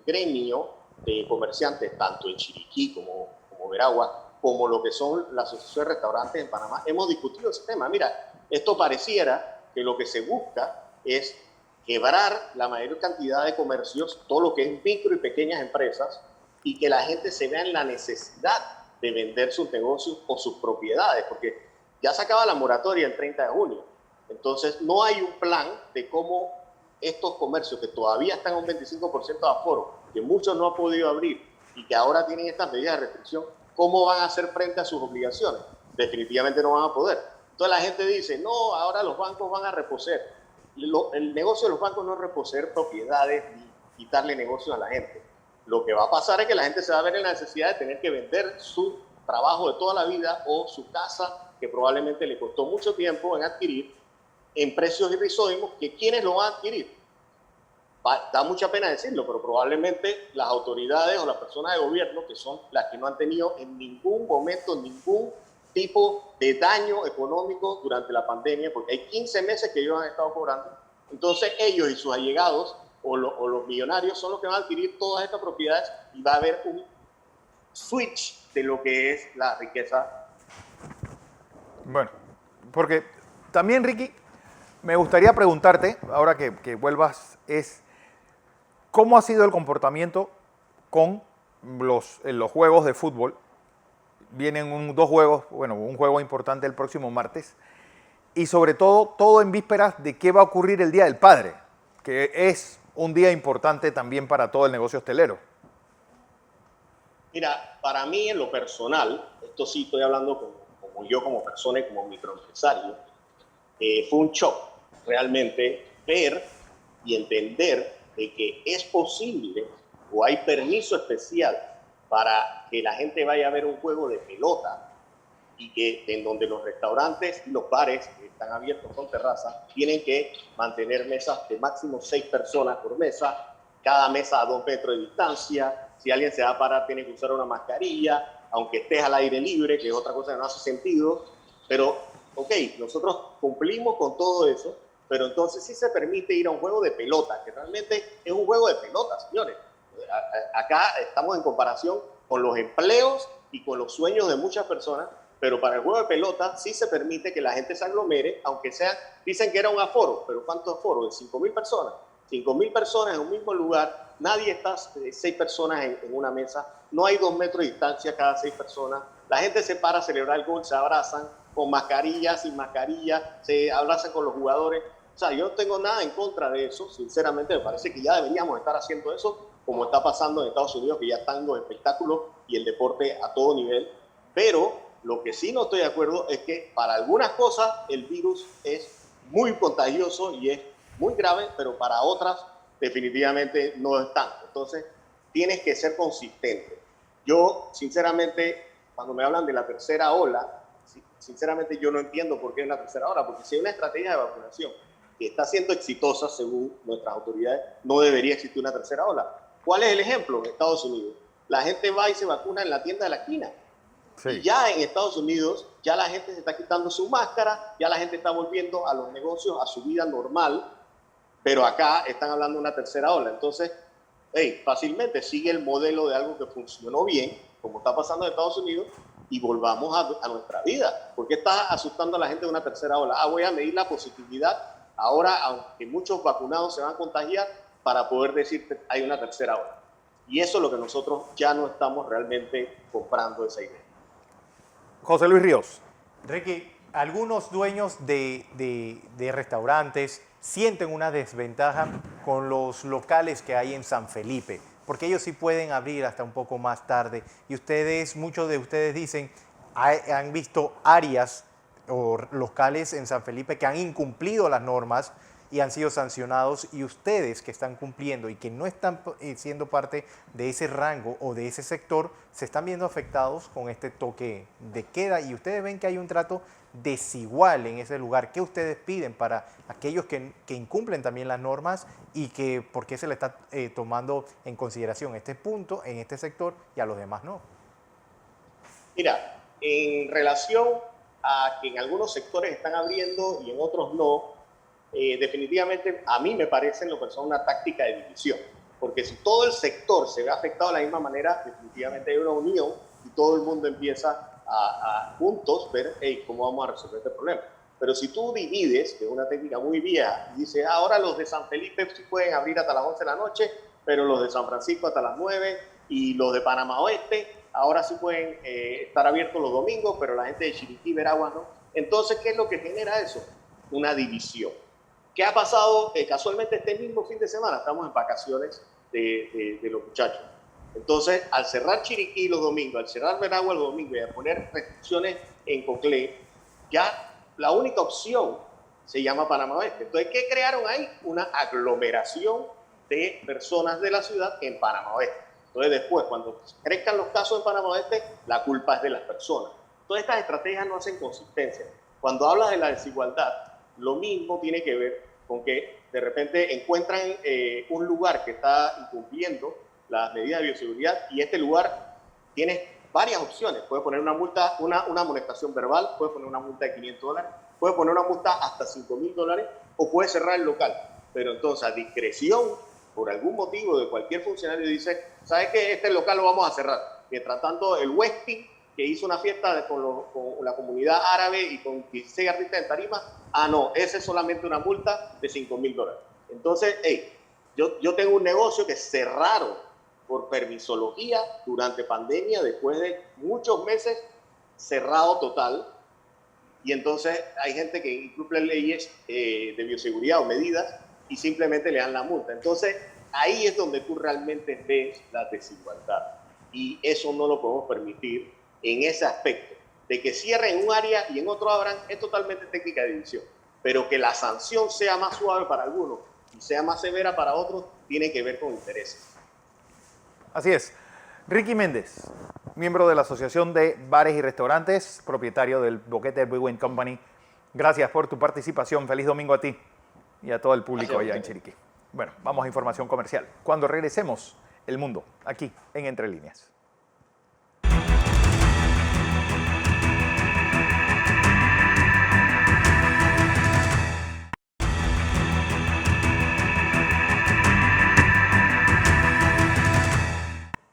gremio de comerciantes, tanto en Chiriquí como Veragua, como lo que son la Asociación de Restaurantes en Panamá, hemos discutido ese tema. Mira, esto pareciera que lo que se busca es quebrar la mayor cantidad de comercios, todo lo que es micro y pequeñas empresas, y que la gente se vea en la necesidad de vender sus negocios o sus propiedades, porque ya se acaba la moratoria el 30 de junio. Entonces, no hay un plan de cómo estos comercios que todavía están a un 25% de aforo, que muchos no han podido abrir y que ahora tienen estas medidas de restricción, ¿cómo van a hacer frente a sus obligaciones? Definitivamente no van a poder. Entonces la gente dice, no, ahora los bancos van a reposer. El negocio de los bancos no es reposer propiedades ni quitarle negocios a la gente. Lo que va a pasar es que la gente se va a ver en la necesidad de tener que vender su trabajo de toda la vida o su casa, que probablemente le costó mucho tiempo en adquirir, en precios irrisorios, que ¿quiénes lo van a adquirir? Da mucha pena decirlo, pero probablemente las autoridades o las personas de gobierno, que son las que no han tenido en ningún momento ningún tipo de daño económico durante la pandemia, porque hay 15 meses que ellos han estado cobrando. Entonces ellos y sus allegados o los millonarios son los que van a adquirir todas estas propiedades y va a haber un switch de lo que es la riqueza. Bueno, porque también, Ricky, me gustaría preguntarte, ahora que vuelvas, es ¿cómo ha sido el comportamiento con los juegos de fútbol? Vienen 2 juegos, bueno, un juego importante el próximo martes, y sobre todo en vísperas de qué va a ocurrir el Día del Padre, que es un día importante también para todo el negocio hostelero. Mira, para mí en lo personal, esto sí estoy hablando como yo como persona y como microempresario, fue un shock realmente ver y entender de que es posible o hay permiso especial para que la gente vaya a ver un juego de pelota y que en donde los restaurantes y los bares que están abiertos con terraza tienen que mantener mesas de máximo 6 personas por mesa, cada mesa a 2 metros de distancia. Si alguien se va a parar tiene que usar una mascarilla, aunque estés al aire libre, que es otra cosa que no hace sentido. Pero, ok, nosotros cumplimos con todo eso, pero entonces sí se permite ir a un juego de pelota, que realmente es un juego de pelota, señores. Acá estamos en comparación con los empleos y con los sueños de muchas personas, pero para el juego de pelota sí se permite que la gente se aglomere, aunque sea, dicen que era un aforo, pero ¿cuánto aforo? De 5.000 personas. 5.000 personas en un mismo lugar, nadie está 6 personas en una mesa, no hay 2 metros de distancia cada 6 personas, la gente se para a celebrar el gol, se abrazan con mascarilla, sin mascarilla, se abrazan con los jugadores. O sea, yo no tengo nada en contra de eso, sinceramente me parece que ya deberíamos estar haciendo eso, como está pasando en Estados Unidos, que ya están los espectáculos y el deporte a todo nivel, pero lo que sí no estoy de acuerdo es que para algunas cosas el virus es muy contagioso y es muy grave, pero para otras definitivamente no es tanto. Entonces, tienes que ser consistente. Yo, sinceramente, cuando me hablan de la tercera ola, sinceramente yo no entiendo por qué es la tercera ola, porque si hay una estrategia de vacunación que está siendo exitosa según nuestras autoridades, no debería existir una tercera ola. ¿Cuál es el ejemplo? En Estados Unidos, la gente va y se vacuna en la tienda de la esquina. Sí. Y ya en Estados Unidos, ya la gente se está quitando su máscara, ya la gente está volviendo a los negocios, a su vida normal, pero acá están hablando de una tercera ola. Entonces, fácilmente sigue el modelo de algo que funcionó bien, como está pasando en Estados Unidos, y volvamos a nuestra vida. ¿Por qué está asustando a la gente de una tercera ola? Voy a medir la positividad ahora, aunque muchos vacunados se van a contagiar, para poder decir que hay una tercera ola. Y eso es lo que nosotros ya no estamos realmente comprando esa idea. José Luis Ríos. Ricky, algunos dueños de restaurantes sienten una desventaja con los locales que hay en San Felipe, porque ellos sí pueden abrir hasta un poco más tarde. Y muchos de ustedes dicen, han visto áreas o locales en San Felipe que han incumplido las normas y han sido sancionados, y ustedes que están cumpliendo y que no están siendo parte de ese rango o de ese sector, se están viendo afectados con este toque de queda, y ustedes ven que hay un trato desigual en ese lugar. ¿Qué ustedes piden para aquellos que incumplen también las normas, y que por qué se le está tomando en consideración este punto en este sector y a los demás no? Mira, en relación a que en algunos sectores están abriendo y en otros no, definitivamente a mí me parece en lo personal una táctica de división, porque si todo el sector se ve afectado de la misma manera, definitivamente hay una unión y todo el mundo empieza a juntos ver cómo vamos a resolver este problema. Pero si tú divides, que es una técnica muy vieja, y dices, ahora los de San Felipe sí pueden abrir hasta las 11 de la noche, pero los de San Francisco hasta las 9, y los de Panamá Oeste ahora sí pueden estar abiertos los domingos, pero la gente de Chiriquí, Veraguas no. Entonces, ¿qué es lo que genera eso? Una división. ¿Qué ha pasado? Casualmente este mismo fin de semana estamos en vacaciones de los muchachos. Entonces, al cerrar Chiriquí los domingos, al cerrar Veraguas los domingos y a poner restricciones en Coclé, ya la única opción se llama Panamá Oeste. Entonces, ¿qué crearon ahí? Una aglomeración de personas de la ciudad en Panamá Oeste. Entonces, después, cuando crezcan los casos en Panamá Oeste, la culpa es de las personas. Todas estas estrategias no hacen consistencia. Cuando hablas de la desigualdad, lo mismo tiene que ver con que de repente encuentran un lugar que está incumpliendo las medidas de bioseguridad, y este lugar tiene varias opciones. Puedes poner una multa, una amonestación verbal, puedes poner una multa de $500, puedes poner una multa hasta $5.000, o puedes cerrar el local. Pero entonces, a discreción, por algún motivo de cualquier funcionario, dice, ¿sabes qué? Este local lo vamos a cerrar. Mientras tanto, el Westin, que hizo una fiesta con la comunidad árabe y con 16 artistas en tarima, no, ese es solamente una multa de $5.000. Entonces, yo tengo un negocio que cerraron por permisología durante pandemia, después de muchos meses cerrado total, y entonces hay gente que incumple leyes de bioseguridad o medidas y simplemente le dan la multa. Entonces, ahí es donde tú realmente ves la desigualdad, y eso no lo podemos permitir en ese aspecto. De que cierren un área y en otro abran, es totalmente técnica de división, pero que la sanción sea más suave para algunos y sea más severa para otros, tiene que ver con intereses. Así es. Ricky Méndez, miembro de la Asociación de Bares y Restaurantes, propietario del Boquete Brewing Company. Gracias por tu participación. Feliz domingo a ti y a todo el público allá en Chiriquí. Bueno, vamos a información comercial. Cuando regresemos, El Mundo, aquí en Entre Líneas.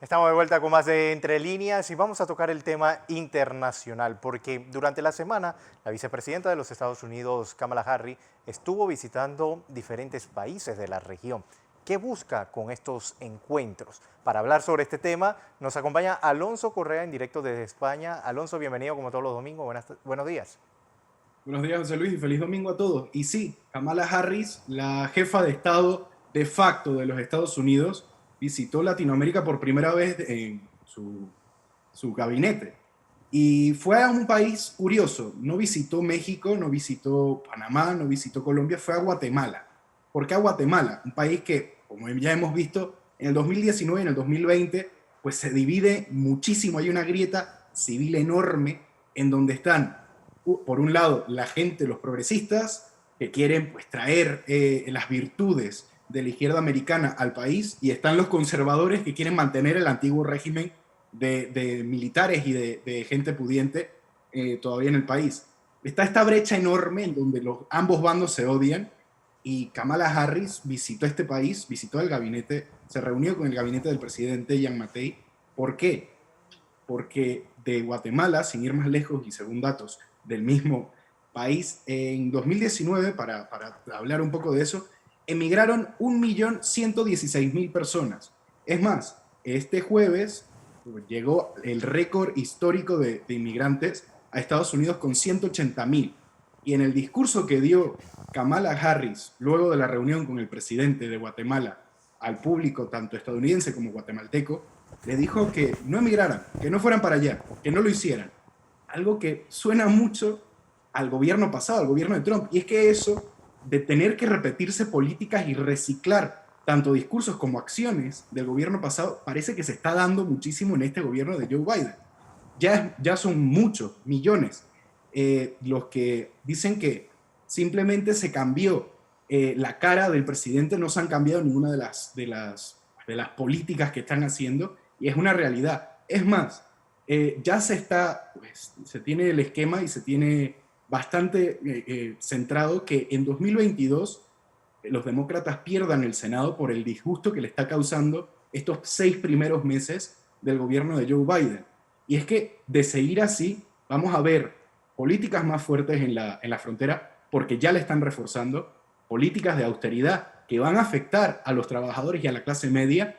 Estamos de vuelta vuelta con más de Entre Líneas y vamos a tocar el tema internacional porque durante la semana la vicepresidenta de los Estados Unidos, Kamala Harris, estuvo visitando diferentes países de la región. ¿Qué busca con estos encuentros? Para hablar sobre este tema nos acompaña Alonso Correa en directo desde España. Alonso, bienvenido como todos los domingos. Buenos días. Buenos días, José Luis, y feliz domingo a todos. Y sí, Kamala Harris, la jefa de Estado de facto de los Estados Unidos, visitó Latinoamérica por primera vez en su gabinete. Y fue a un país curioso. No visitó México, no visitó Panamá, no visitó Colombia, fue a Guatemala. ¿Por qué a Guatemala? Un país que, como ya hemos visto, en el 2019 y en el 2020, pues se divide muchísimo. Hay una grieta civil enorme en donde están, por un lado, la gente, los progresistas, que quieren pues traer las virtudes de la izquierda americana al país, y están los conservadores que quieren mantener el antiguo régimen de militares y de gente pudiente todavía en el país. Está esta brecha enorme en donde ambos bandos se odian, y Kamala Harris visitó este país, visitó el gabinete, se reunió con el gabinete del presidente Jan Matei. ¿Por qué? Porque de Guatemala, sin ir más lejos y según datos del mismo país, en 2019, para hablar un poco de eso, emigraron 1.116.000 personas. Es más, este jueves llegó el récord histórico de inmigrantes a Estados Unidos con 180.000. Y en el discurso que dio Kamala Harris luego de la reunión con el presidente de Guatemala al público, tanto estadounidense como guatemalteco, le dijo que no emigraran, que no fueran para allá, que no lo hicieran. Algo que suena mucho al gobierno pasado, al gobierno de Trump. Y es que eso de tener que repetirse políticas y reciclar tanto discursos como acciones del gobierno pasado, parece que se está dando muchísimo en este gobierno de Joe Biden. Ya son muchos, millones, los que dicen que simplemente se cambió la cara del presidente, no se han cambiado ninguna de las políticas que están haciendo, y es una realidad. Es más, ya se tiene el esquema y se tiene bastante centrado que en 2022 los demócratas pierdan el Senado por el disgusto que le está causando estos 6 primeros meses del gobierno de Joe Biden. Y es que de seguir así, vamos a ver políticas más fuertes en la frontera, porque ya le están reforzando, políticas de austeridad que van a afectar a los trabajadores y a la clase media,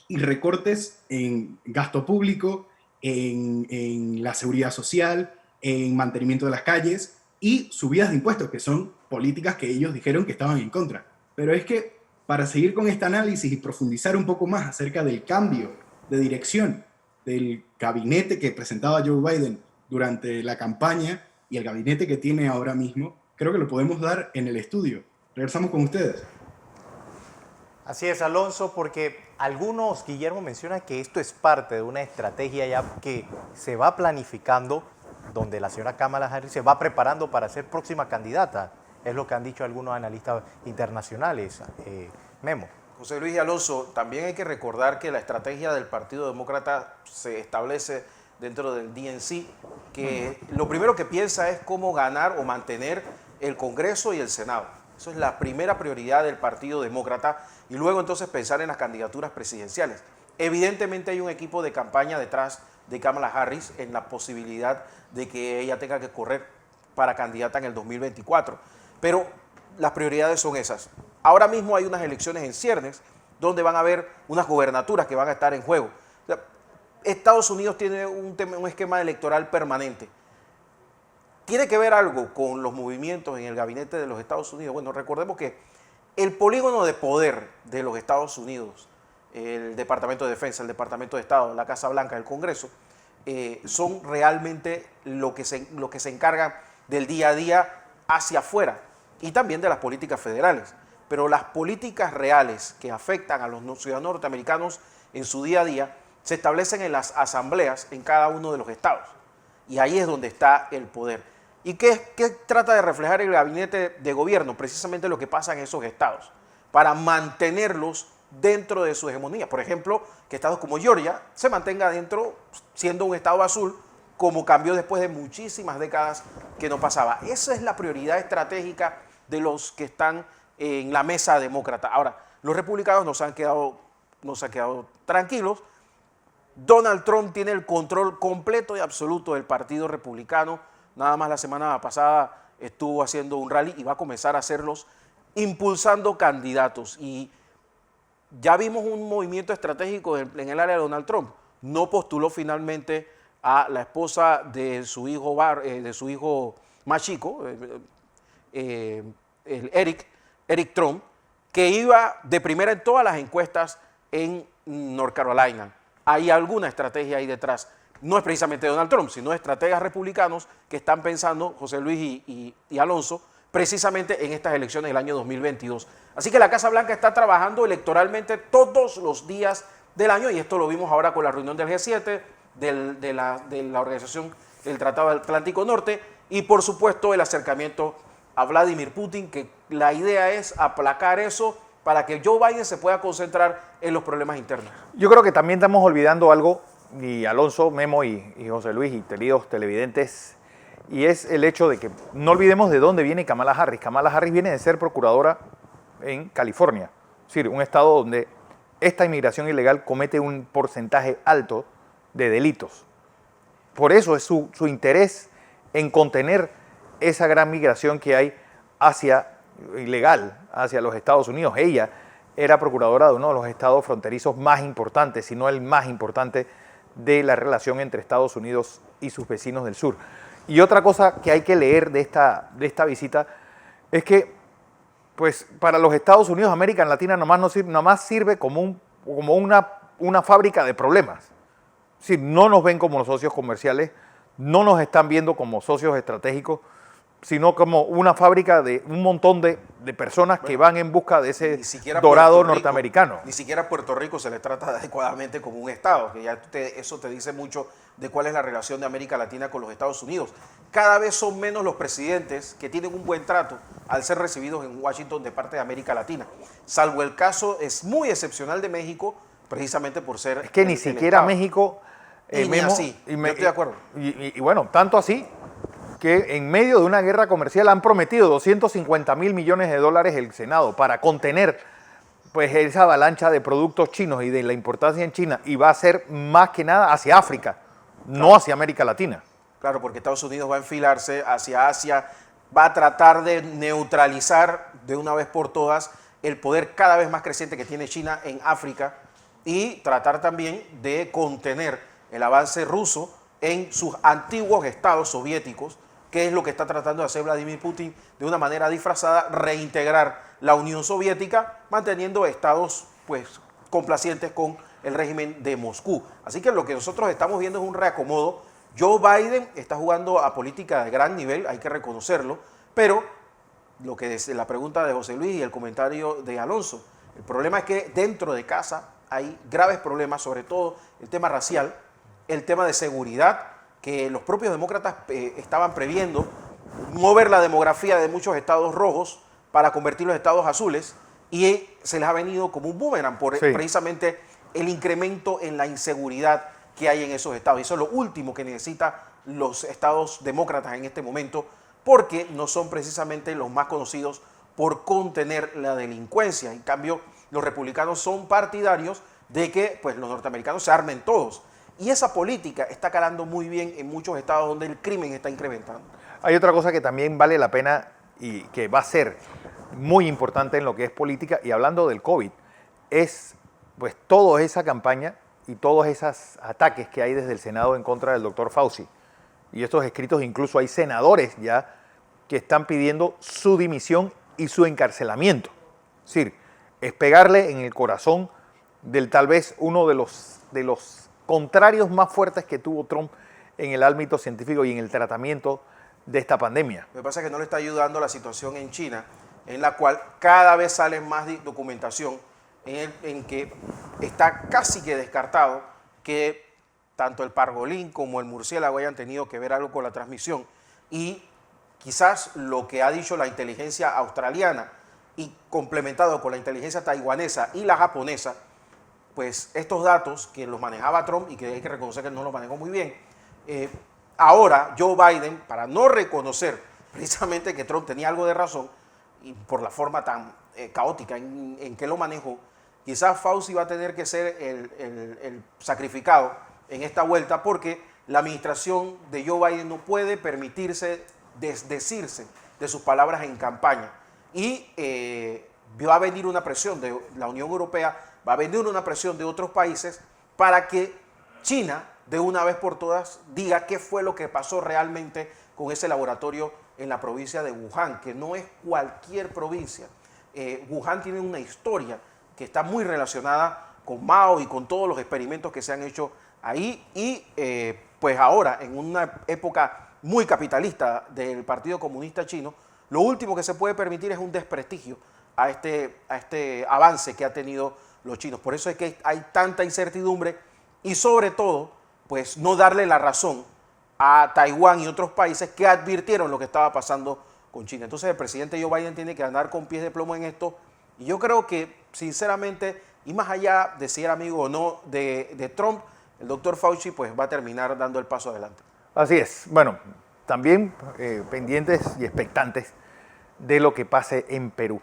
y recortes en gasto público, en la seguridad social, en mantenimiento de las calles, y subidas de impuestos, que son políticas que ellos dijeron que estaban en contra. Pero es que para seguir con este análisis y profundizar un poco más acerca del cambio de dirección del gabinete que presentaba Joe Biden durante la campaña y el gabinete que tiene ahora mismo, creo que lo podemos dar en el estudio. Regresamos con ustedes. Así es, Alonso, porque algunos, Guillermo, menciona que esto es parte de una estrategia ya que se va planificando, donde la señora Kamala Harris se va preparando para ser próxima candidata. Es lo que han dicho algunos analistas internacionales. Memo. José Luis y Alonso, también hay que recordar que la estrategia del Partido Demócrata se establece dentro del DNC, que lo primero que piensa es cómo ganar o mantener el Congreso y el Senado. Eso es la primera prioridad del Partido Demócrata, y luego entonces pensar en las candidaturas presidenciales. Evidentemente hay un equipo de campaña detrás de Kamala Harris en la posibilidad de que ella tenga que correr para candidata en el 2024, pero las prioridades son esas. Ahora mismo hay unas elecciones en ciernes donde van a haber unas gubernaturas que van a estar en juego. O sea, Estados Unidos tiene un esquema electoral permanente. ¿Tiene que ver algo con los movimientos en el gabinete de los Estados Unidos? Bueno, recordemos que el polígono de poder de los Estados Unidos, el Departamento de Defensa, el Departamento de Estado, la Casa Blanca, el Congreso, son realmente lo que se encargan del día a día hacia afuera, y también de las políticas federales. Pero las políticas reales que afectan a los ciudadanos norteamericanos en su día a día se establecen en las asambleas en cada uno de los estados. Y ahí es donde está el poder. ¿Y qué trata de reflejar el gabinete de gobierno? Precisamente lo que pasa en esos estados, para mantenerlos dentro de su hegemonía. Por ejemplo, que estados como Georgia se mantenga dentro, siendo un estado azul, como cambió después de muchísimas décadas que no pasaba. Esa es la prioridad estratégica de los que están en la mesa demócrata. Ahora, los republicanos nos han quedado tranquilos. Donald Trump tiene el control completo y absoluto del Partido Republicano. Nada más la semana pasada estuvo haciendo un rally y va a comenzar a hacerlos impulsando candidatos. Y ya vimos un movimiento estratégico en el área de Donald Trump. No postuló finalmente a la esposa de su hijo más chico, Eric Trump, que iba de primera en todas las encuestas en North Carolina. Hay alguna estrategia ahí detrás. No es precisamente Donald Trump, sino estrategas republicanos que están pensando, José Luis y Alonso, precisamente en estas elecciones del año 2022. Así que la Casa Blanca está trabajando electoralmente todos los días del año, y esto lo vimos ahora con la reunión del G7, de la Organización del Tratado del Atlántico Norte, y por supuesto el acercamiento a Vladimir Putin, que la idea es aplacar eso para que Joe Biden se pueda concentrar en los problemas internos. Yo creo que también estamos olvidando algo, y Alonso, Memo y José Luis y queridos televidentes, y es el hecho de que no olvidemos de dónde viene Kamala Harris. Kamala Harris viene de ser procuradora en California, es decir, un estado donde esta inmigración ilegal comete un porcentaje alto de delitos. Por eso es su interés en contener esa gran migración que hay ilegal hacia los Estados Unidos. Ella era procuradora de uno de los estados fronterizos más importantes, si no el más importante, de la relación entre Estados Unidos y sus vecinos del sur. Y otra cosa que hay que leer de esta visita es que, pues, para los Estados Unidos, América Latina nomás sirve como una fábrica de problemas. Es decir, no nos ven como socios comerciales, no nos están viendo como socios estratégicos, sino como una fábrica de un montón de personas que van en busca de ese dorado norteamericano. Ni siquiera a Puerto Rico se le trata adecuadamente como un Estado, que ya eso te dice mucho de cuál es la relación de América Latina con los Estados Unidos. Cada vez son menos los presidentes que tienen un buen trato al ser recibidos en Washington de parte de América Latina, salvo el caso es muy excepcional de México, precisamente por ser... Es que ni siquiera México... Memo, así, yo estoy de acuerdo. Y bueno, tanto así que en medio de una guerra comercial han prometido 250 mil millones de dólares el Senado para contener, pues, esa avalancha de productos chinos y de la importancia en China, y va a ser más que nada hacia África, no hacia América Latina. Claro, porque Estados Unidos va a enfilarse hacia Asia, va a tratar de neutralizar de una vez por todas el poder cada vez más creciente que tiene China en África, y tratar también de contener el avance ruso en sus antiguos estados soviéticos, que es lo que está tratando de hacer Vladimir Putin de una manera disfrazada, reintegrar la Unión Soviética, manteniendo estados, pues, complacientes con el régimen de Moscú. Así que lo que nosotros estamos viendo es un reacomodo. Joe Biden está jugando a política de gran nivel, hay que reconocerlo, pero lo que es la pregunta de José Luis y el comentario de Alonso, el problema es que dentro de casa hay graves problemas, sobre todo el tema racial, el tema de seguridad, que los propios demócratas estaban previendo, mover la demografía de muchos estados rojos para convertir los estados azules, y se les ha venido como un boomerang por precisamente el incremento en la inseguridad que hay en esos estados. Y eso es lo último que necesitan los estados demócratas en este momento, porque no son precisamente los más conocidos por contener la delincuencia. En cambio, los republicanos son partidarios de que, pues, los norteamericanos se armen todos. Y esa política está calando muy bien en muchos estados donde el crimen está incrementando. Hay otra cosa que también vale la pena y que va a ser muy importante en lo que es política, y hablando del COVID, es, pues, toda esa campaña y todos esos ataques que hay desde el Senado en contra del doctor Fauci. Y estos escritos, incluso hay senadores ya que están pidiendo su dimisión y su encarcelamiento. Es decir, es pegarle en el corazón del tal vez uno de los contrarios más fuertes que tuvo Trump en el ámbito científico y en el tratamiento de esta pandemia. Lo que pasa es que no le está ayudando la situación en China, en la cual cada vez sale más documentación en que está casi que descartado que tanto el pangolín como el murciélago hayan tenido que ver algo con la transmisión, y quizás lo que ha dicho la inteligencia australiana y complementado con la inteligencia taiwanesa y la japonesa, pues estos datos que los manejaba Trump y que hay que reconocer que no los manejó muy bien, ahora Joe Biden, para no reconocer precisamente que Trump tenía algo de razón y por la forma tan caótica en que lo manejó, quizás Fauci va a tener que ser el sacrificado en esta vuelta, porque la administración de Joe Biden no puede permitirse desdecirse de sus palabras en campaña. Y va a venir una presión de la Unión Europea, va a venir una presión de otros países para que China, de una vez por todas, diga qué fue lo que pasó realmente con ese laboratorio en la provincia de Wuhan, que no es cualquier provincia. Wuhan tiene una historia que está muy relacionada con Mao y con todos los experimentos que se han hecho ahí, y pues ahora, en una época muy capitalista del Partido Comunista Chino, lo último que se puede permitir es un desprestigio a este avance que ha tenido los chinos. Por eso es que hay tanta incertidumbre y sobre todo, pues no darle la razón a Taiwán y otros países que advirtieron lo que estaba pasando con China. Entonces el presidente Joe Biden tiene que andar con pies de plomo en esto, y yo creo que, sinceramente, y más allá de si era amigo o no de Trump, el doctor Fauci pues va a terminar dando el paso adelante. Así es. Bueno, también pendientes y expectantes de lo que pase en Perú,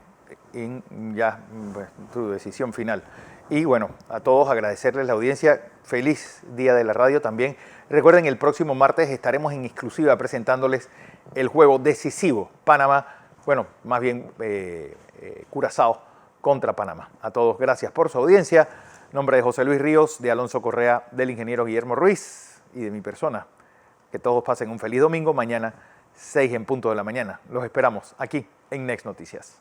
en ya pues, tu decisión final. Y bueno, a todos agradecerles la audiencia. Feliz Día de la Radio también. Recuerden, el próximo martes estaremos en exclusiva presentándoles el juego decisivo Panamá, bueno, más bien Curazao contra Panamá. A todos, gracias por su audiencia. En nombre de José Luis Ríos, de Alonso Correa, del ingeniero Guillermo Ruiz y de mi persona. Que todos pasen un feliz domingo. Mañana, 6 en punto de la mañana. Los esperamos aquí en Next Noticias.